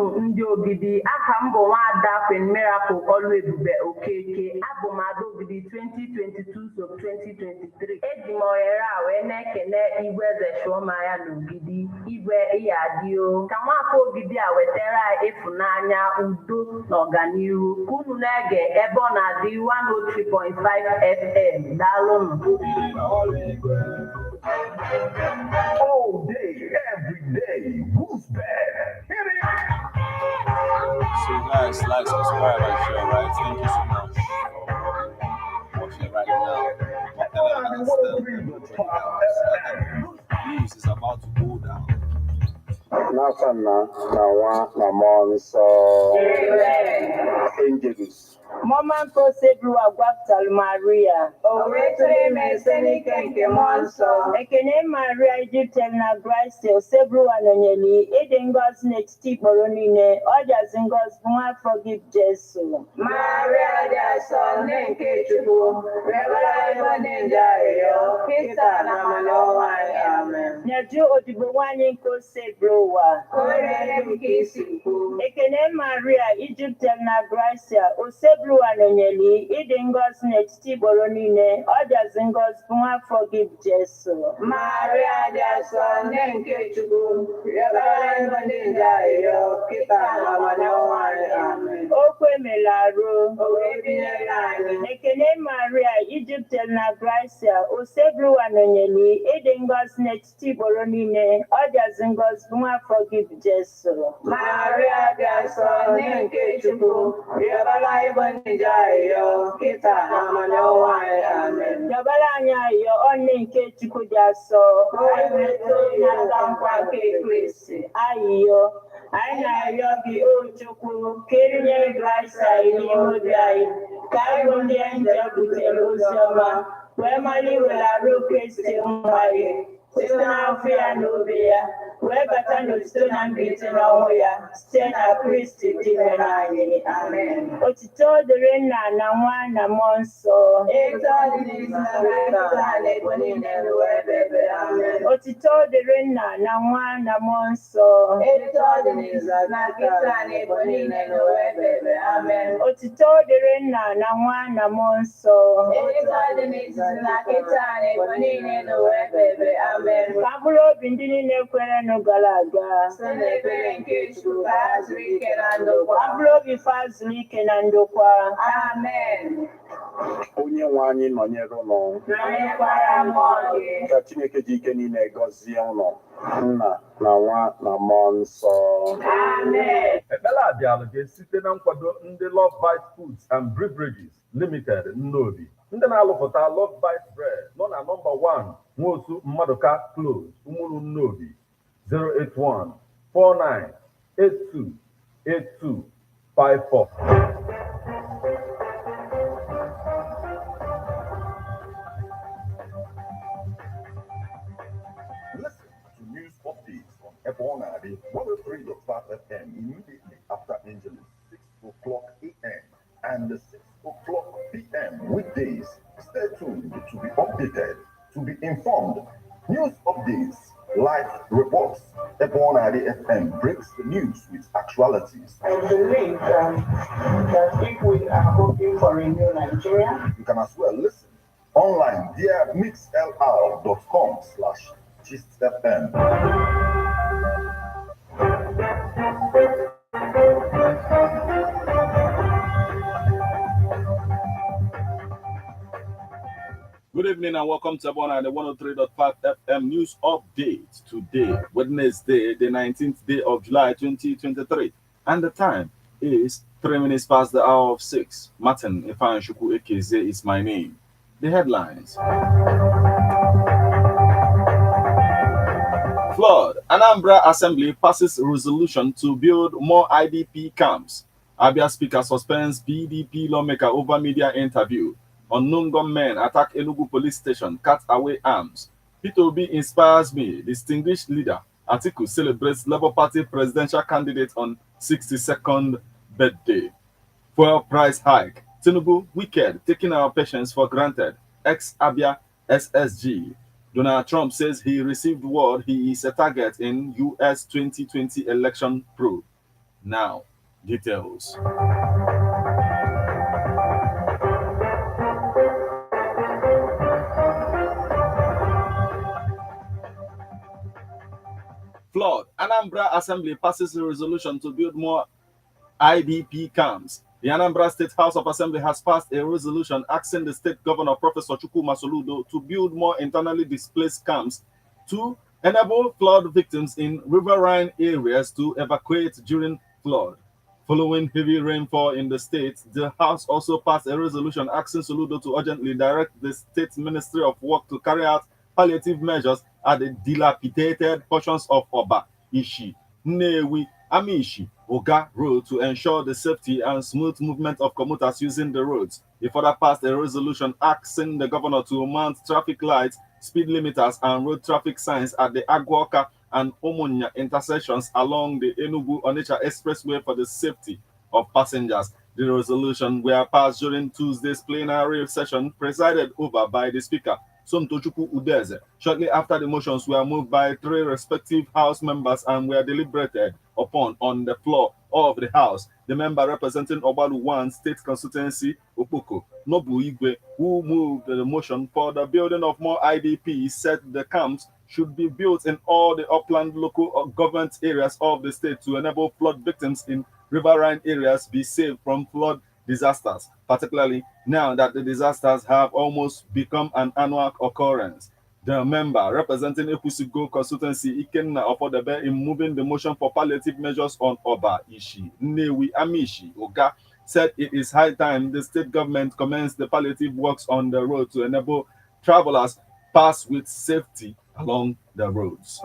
Daalụnụ ndị Ogidi, aha m bụ Nwaada Queen Miracle Oluebube Okeke, abụ m Ada Ogidi 2022-2023. Eji m ohere a wee na-ekene Igwe Eze Chiomaya n'Ogidi, Igwe Ịyadịo, ka nwafọ Ogidi a wetara anyị ịfụnanya, udo na ọganihu. Ka unu na-ege ebe ọ na-adị 103.5 FM. Daalụnụ. All day, every day, who's bad? Hit it! So guys, like, subscribe, and share, right? Thank you so much for watching right now. News is about to go down. Nakana Nawa Namonso Angels. Mama Kosebru Agwaptal Maria. Owetore Mesenike nke Monso. Ekene Maria Egyptian na Grace Osebru Anonyeli. Ede ngozi n'etiti ikporo niile. Ọjazi ngozi bụ nwafọ gị Jesu. Maria dị asọ nne nke Chukwu. Rebara ebe ndị arịrịọ. Kịta na amalọwa anyị. Amen. Nyaju odibo nwanyị nke Osebru ụwa. Orere m ka isi kwu. Ekene Maria Egyptian na Grace Osebru Anonyeli. Ede ngozi n'etiti ikporo niile. Ọjazi ngozi bụ nwafọ gị Jesu. Maria dị asọ nne nke Chukwu. Rebara ebe ndị arịrịọ. Kịta na amalọwa anyị. Amen. Okwu emela arụ. O wee binyere anyị. Ekene Maria Egyptian na Gracia Osebru Anonyeli. Ede ngozi n'etiti ikporo niile. Ọjazi ngozi bụ nwafọ gị Jesu. Maria dị asọ nne nke Chukwu. Rebara ebe ndị arịrịọ. Kịta na amalọwa anyị. Amen. Yọbara anyị ayọ ọnne nke Chukwu dị asọ. O wetara onye aka nkwa nke Kristi. Ayịyọ anyị na-arịọ gị o Chukwu ka erinyere Gracia n'ime obi anyị ka anyị bụ ndị nje butere ozi ọma wee mara iwere arụ Kristi nwa gị site n'afọ ya na obi ya wee bata n'otito na mbilite n'ọnwụ ya site na Kristi dị mere anyị. Amen. Otito dịrị Nna na Nwa na Mmụọ Nsọ. Etu ọ dị n'izu na kịta na ebo niile n'ụwa ebe ebe. Amen. Otito dịrị Nna na Nwa na Mmụọ Nsọ. Etu ọ dị n'izu na kịta na ebo niile n'ụwa ebe ebe. Amen. Otito dịrị Nna na Nwa na Mmụọ Nsọ. Etu ọ dị n'izu na kịta na ebo niile n'ụwa ebe ebe. Amen. Ka mkpụrụ obi ndị niile kwerenụ gara aga Site n'ekpere nke Chukwu ka ha zuru ike na ndokwa. ka mkpụrụ obi fa zuru ike na ndokwa. Amen. Onye nwe anyị nọnyere ụnụ. Nọnyekwara mmụọ gị. Ka Chineke ji ike niile gọzie ụnụ. Nna na Nwa na Mmụọ Nsọ. Amen. Ekpere a bịara gị site na nkwado ndị Love Bite Foods and Beverages Limited Nnobi. Ndị na-alụpụta Love Bite Bread nọ na nọmba 1 Nwosu Mmaduka Close, Umuru Nnobi, 081-4982-8254. Listen to news updates on Ebonadi 103.5 FM immediately after Angeles, 6 o'clock a.m. and 6 o'clock p.m. weekdays. Stay tuned to be updated, to be informed. News updates, live reports. Ebonadi FM breaks the news with actualities. I believe that if we are hoping for a new Nigeria, You can as well listen online via mixlr.com/GistFM. Good evening and welcome to Abona, the 103.5 FM news update today, Wednesday, the 19th day of July 2023. And the time is 3 minutes past the hour of 6. Martin Ifanshuku Ekeze is my name. The headlines. Flood. Anambra Assembly passes resolution to build more IDP camps. Abia Speaker suspends PDP lawmaker over media interview. Unknown gunmen attack Enugu police station, cut away arms. P2B inspires me. Distinguished leader Atiku celebrates Labour Party presidential candidate on 62nd birthday. Fuel price hike. Tinubu wicked, taking our patience for granted. Ex-Abia SSG. Donald Trump says he received word he is a target in US 2020 election probe. Now, details. Flood. Anambra Assembly passes a resolution to build more IDP camps. The Anambra State House of Assembly has passed a resolution asking the state governor, Professor Chukwuma Soludo, to build more internally displaced camps to enable flood victims in riverine areas to evacuate during flood. Following heavy rainfall in the state, the House also passed a resolution asking Soludo to urgently direct the State Ministry of Work to carry out palliative measures at the dilapidated portions of Oba, Ishi, Nnewi, Amishi, Oga Road to ensure the safety and smooth movement of commuters using the roads. He further passed a resolution asking the governor to mount traffic lights, speed limiters, and road traffic signs at the Agwoka and Omonia intersections along the Enugu-Onitsha Expressway for the safety of passengers. The resolution were passed during Tuesday's plenary session presided over by the Speaker, Somtochukwu Udeze, shortly after the motions were moved by three respective House members and were deliberated upon on the floor of the House. The member representing Obalu 1 State Constituency, Opoko Nobu Igwe, who moved the motion for the building of more IDPs, said the camps should be built in all the upland local government areas of the state to enable flood victims in riverine areas be saved from flood disasters, particularly now that the disasters have almost become an annual occurrence. The member representing Ekusigo constituency Ikenna Ofodebe in moving the motion for palliative measures on Oba, Ishi, Nnewi, Amishi, Oga, said it is high time the state government commence the palliative works on the road to enable travelers pass with safety along the roads.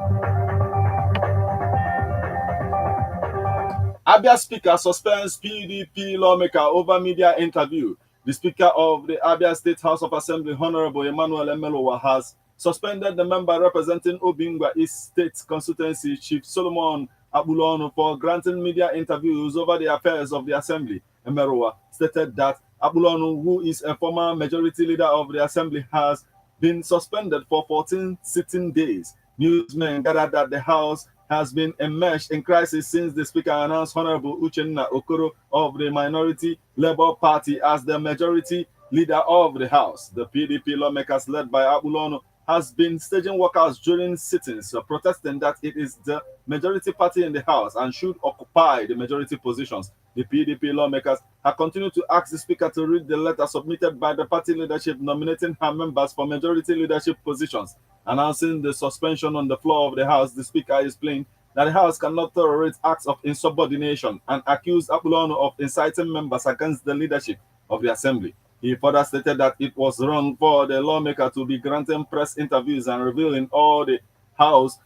Abia Speaker suspends PDP lawmaker over media interview. The Speaker of the Abia State House of Assembly, Honorable Emmanuel Emelowa, has suspended the member representing Obingwa East State Constituency, Chief Solomon Abulonu, for granting media interviews over the affairs of the Assembly. Emelowa stated that Abulonu, who is a former majority leader of the Assembly, has been suspended for 14 sitting days. Newsmen gathered that the House has been enmeshed in crisis since the Speaker announced Honorable Uchenna Okoro of the Minority Labour Party as the majority leader of the House. The PDP lawmakers led by Abulonu has been staging walkouts during sittings, protesting that it is the majority party in the House and should occupy the majority positions. The PDP lawmakers have continued to ask the Speaker to read the letter submitted by the party leadership nominating her members for majority leadership positions. Announcing the suspension on the floor of the House, the Speaker explained that the House cannot tolerate acts of insubordination and accused Abulonu of inciting members against the leadership of the Assembly. He further stated that it was wrong for the lawmaker to be granting press interviews and revealing all the House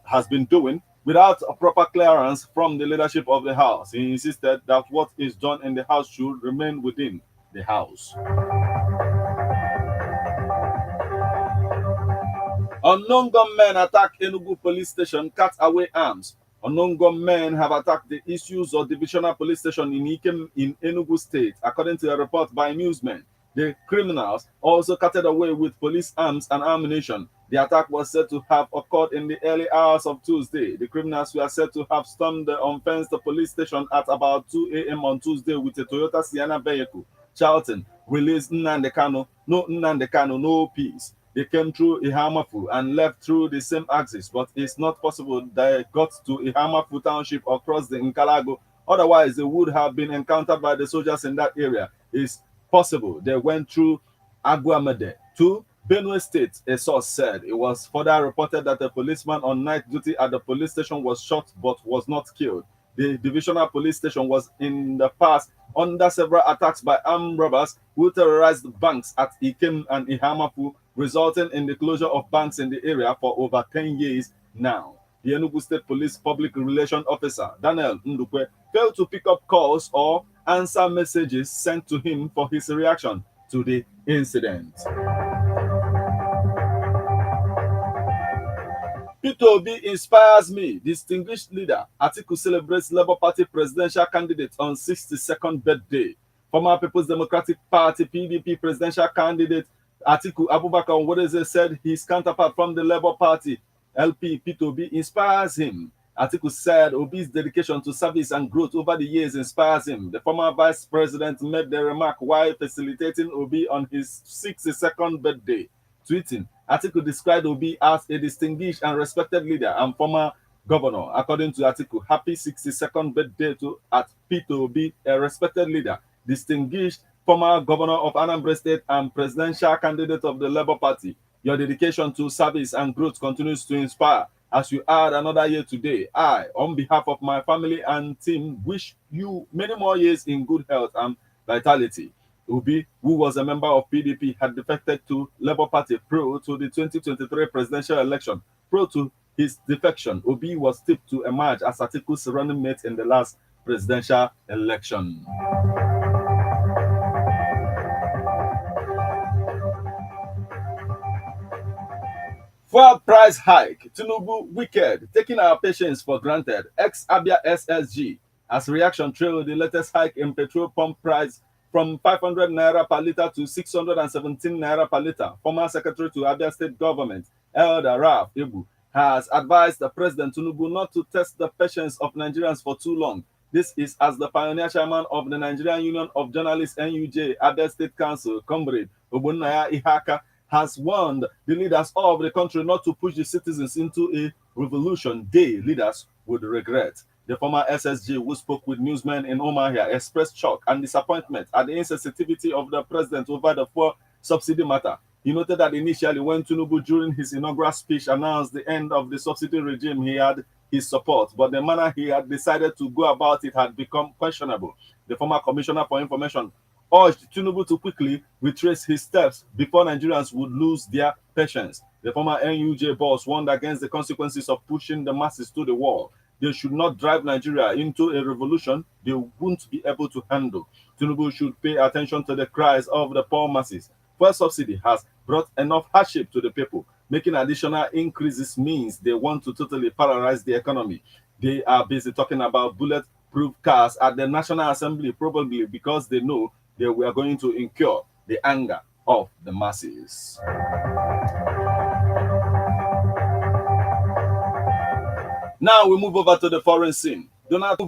has been doing without a proper clearance from the leadership of the House. He insisted that what is done in the House should remain within the House. Unknown gunmen attack Enugu police station, cut away arms. Unknown gunmen have attacked the Issues or Divisional Police Station in Ikem in Enugu State, according to a report by newsmen. The criminals also carted away with police arms and ammunition. The attack was said to have occurred in the early hours of Tuesday. The criminals were said to have stormed the unfenced police station at about 2 a.m. on Tuesday with a Toyota Sienna vehicle, shouting, "Release Nnamdi Kanu, no Nnamdi Kanu, no peace." They came through Ihamafu and left through the same axis, but it's not possible they got to Ihamafu Township or crossed the Nkalago. Otherwise, they would have been encountered by the soldiers in that area. It's possible they went through Aguamede to Benue State, a source said. It was further reported that a policeman on night duty at the police station was shot but was not killed. The divisional police station was in the past under several attacks by armed robbers who terrorized banks at Ikem and Ihamafu, resulting in the closure of banks in the area for over 10 years now. The Enugu State Police Public Relations Officer, Daniel Ndukwe, failed to pick up calls or answer messages sent to him for his reaction to the incident. Peter Obi inspires me. Distinguished leader Atiku celebrates Labour Party presidential candidate on 62nd birthday. Former People's Democratic Party (PDP) presidential candidate Atiku Abubakar Onwodeze said his counterpart from the Labour Party (LP) Peter Obi inspires him Atiku said Obi's dedication to service and growth over the years inspires him. The former vice president made the remark while facilitating Obi on his 62nd birthday. Tweeting, Atiku described Obi as a distinguished and respected leader and former governor. According to Atiku, happy 62nd birthday to Peter Obi, a respected leader, distinguished former governor of Anambra State and presidential candidate of the Labour Party. Your dedication to service and growth continues to inspire. As you add another year today, I, on behalf of my family and team, wish you many more years in good health and vitality. Obi, who was a member of PDP, had defected to Labour Party prior to the 2023 presidential election. Prior to his defection, Obi was tipped to emerge as Atiku's running mate in the last presidential election. Fuel price hike, Tinubu wicked, taking our patience for granted. Ex-Abia SSG as reaction trailed the latest hike in petrol pump price from 500 naira per litre to 617 naira per litre. Former Secretary to Abia State Government, Elder Raf Ibu, has advised the President Tinubu not to test the patience of Nigerians for too long. This is as the pioneer chairman of the Nigerian Union of Journalists NUJ, Abia State Council, Comrade Ogbonnaya Ihaka, has warned the leaders of the country not to push the citizens into a revolution they, leaders, would regret. The former SSG, who spoke with newsmen in Omahia, expressed shock and disappointment at the insensitivity of the president over the fuel subsidy matter. He noted that initially, when Tinubu, during his inaugural speech, announced the end of the subsidy regime, he had his support, but the manner he had decided to go about it had become questionable. The former Commissioner for Information urged Tinubu to quickly retrace his steps before Nigerians would lose their patience. The former NUJ boss warned against the consequences of pushing the masses to the wall. They should not drive Nigeria into a revolution they won't be able to handle. Tinubu should pay attention to the cries of the poor masses. Fuel subsidy has brought enough hardship to the people. Making additional increases means they want to totally paralyze the economy. They are busy talking about bulletproof cars at the National Assembly, probably because they know they were going to incur the anger of the masses. Now we move over to the foreign scene. Donald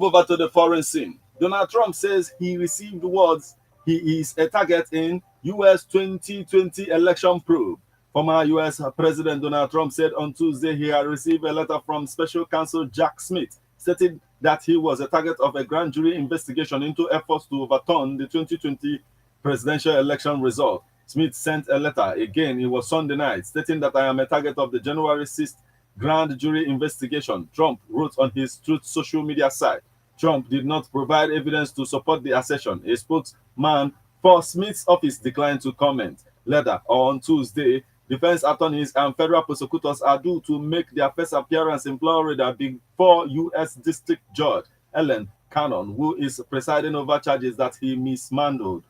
Trump says he received words he is a target in U.S. 2020 election probe. Former U.S. President Donald Trump said on Tuesday he had received a letter from Special Counsel Jack Smith stating that he was a target of a grand jury investigation into efforts to overturn the 2020 presidential election result. Smith sent a letter, again, it was Sunday night, stating that I am a target of the January 6th grand jury investigation, Trump wrote on his Truth social media site. Trump did not provide evidence to support the assertion. A spokesman for Smith's office declined to comment. Later on Tuesday, defense attorneys and federal prosecutors are due to make their first appearance in Florida before U.S. District Judge Ellen Cannon, who is presiding over charges that he mishandled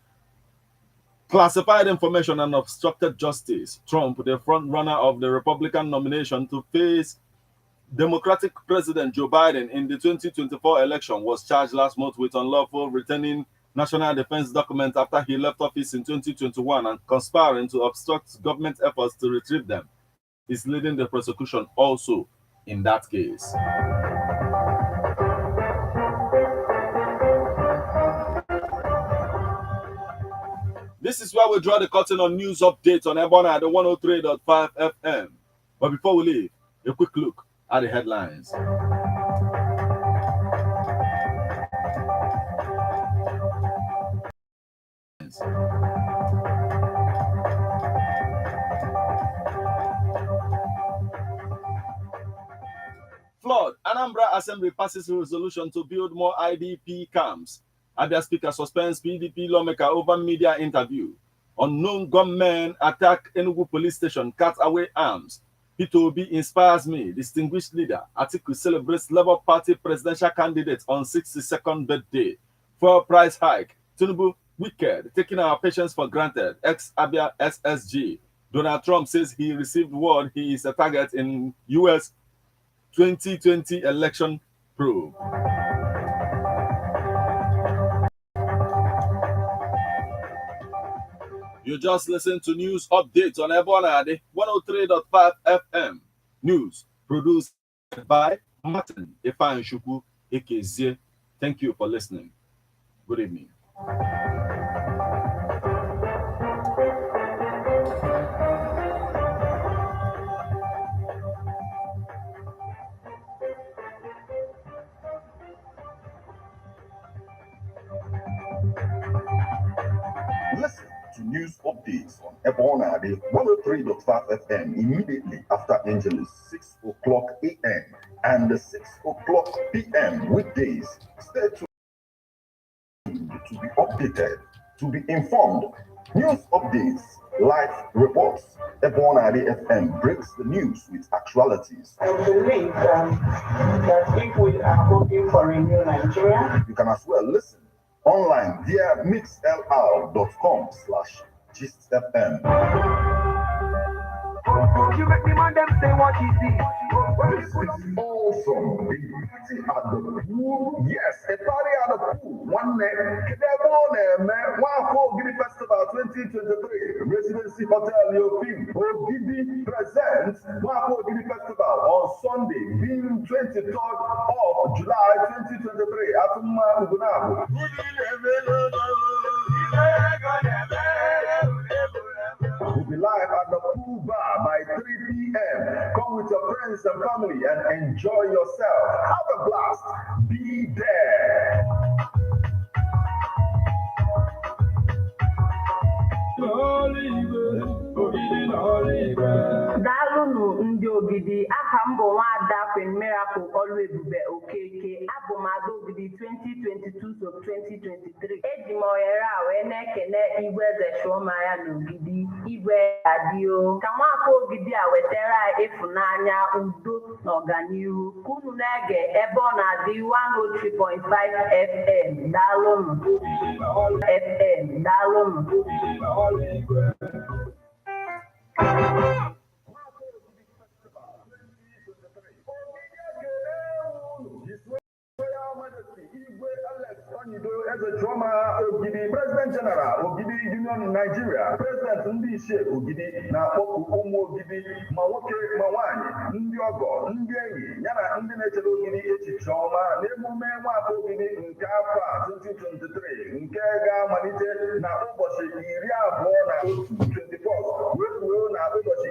classified information and obstructed justice. Trump, the front-runner of the Republican nomination to face Democratic President Joe Biden in the 2024 election, was charged last month with unlawful retaining national defense documents after he left office in 2021 and conspiring to obstruct government efforts to retrieve them. He's leading the prosecution also in that case. This is where we draw the curtain on news updates on Ebona at the 103.5 FM. But before we leave, a quick look at the headlines. Flood. Anambra Assembly passes a resolution to build more IDP camps. Abia Speaker suspends PDP lawmaker over media interview. Unknown gunmen attack Enugu police station, cut away arms. Peter Obi inspires me. Distinguished leader. Atiku celebrates Labour Party presidential candidate on 62nd birthday. Fuel price hike. Tinubu wicked, taking our patience for granted. Ex-Abia SSG. Donald Trump says he received word he is a target in U.S. 2020 election probe. You just listened to news updates on Ebona 103.5 FM. News produced by Martin Ifan Shuku Ekezie. Thank you for listening. Good evening. Listen to news updates on Ebonade 103.5 FM immediately after Angeles 6 o'clock a.m. and 6 o'clock p.m. weekdays. Stay tuned to be updated, to be informed. News updates, live reports. Ebonade FM breaks the news with actualities. I believe that if we are hoping for a new Nigeria, you can as well listen online via mixlr.com/gistfm. You make the man them say what he see. This is awesome. A party at the pool. Yes, a party at the pool. One Gidi Festival 2023. Residency Hotel Yopim. Ogidi presents Gidi Festival on Sunday, being 23rd of July 2023 at Ugunabu. We'll be live at the pool bar by 3 p.m. Come with your friends and family and enjoy yourself. Have a blast. Be there. Daalụnụ ndị Ogidi, aha m bụ Nwaada Queen Miracle Oluebube Okeke, abụ m Ada Ogidi 2022-2023. Eji m ohere a wee na-ekene Igwe Eze Chuomaya n'Ogidi, Igwe Adio, ka Nwafọ Ogidi a wetara anyị ịfụnanya, udo na ọganihu. Ka unu na-ege ebe ọ na-adị 103.5 FM. Daalụnụ. FM. Daalụnụ. As a drama Ogidi, President General Ogidi Union in Nigeria, President Ndishe Ogidi, na Oku Ogidi, Mawoke Mawani, Ndi Ogo, Ndi Enyi, Yana Ndi Nature Ogidi, Echichoma, Nemume Nwafọ Ogidi, nke afọ 2023, nke ga-amalite na ụbọchị 21 wee na ụbọchị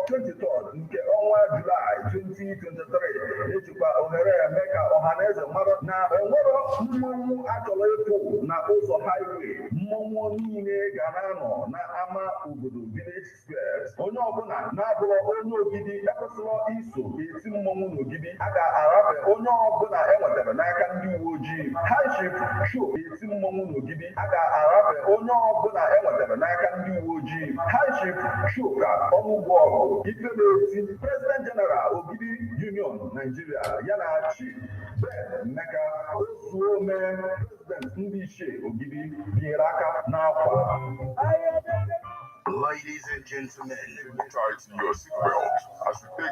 23 nke ọnwa Julaị 2023. Ejikwa ohere eme ka ọhaneze mara na onwero mmọnwụ achọrọ ịpụ na ụzọ highway. Mmọnwụ niile ga na-anọ na ama obodo village squares. Onye ọbụla na-abụrụ onye Ogidi ekwesịrọ iso eti mmọnwụ n'Ogidi. A ga-arafe onye ọbụla enwetara n'aka ndị uwe ojii. Hardship show eti mmọnwụ n'Ogidi. A ga-arafe onye ọbụla enwetara n'aka ndị uwe ojii. Hardship show ka ọmụgwọ ọgụ ife na-eti President General Ogidi Union Nigeria yana Chief Ben Emeka Osuome, President Ndishe Ogidi, binyere aka n'akwa. Ladies and gentlemen, tighten your seatbelt as we take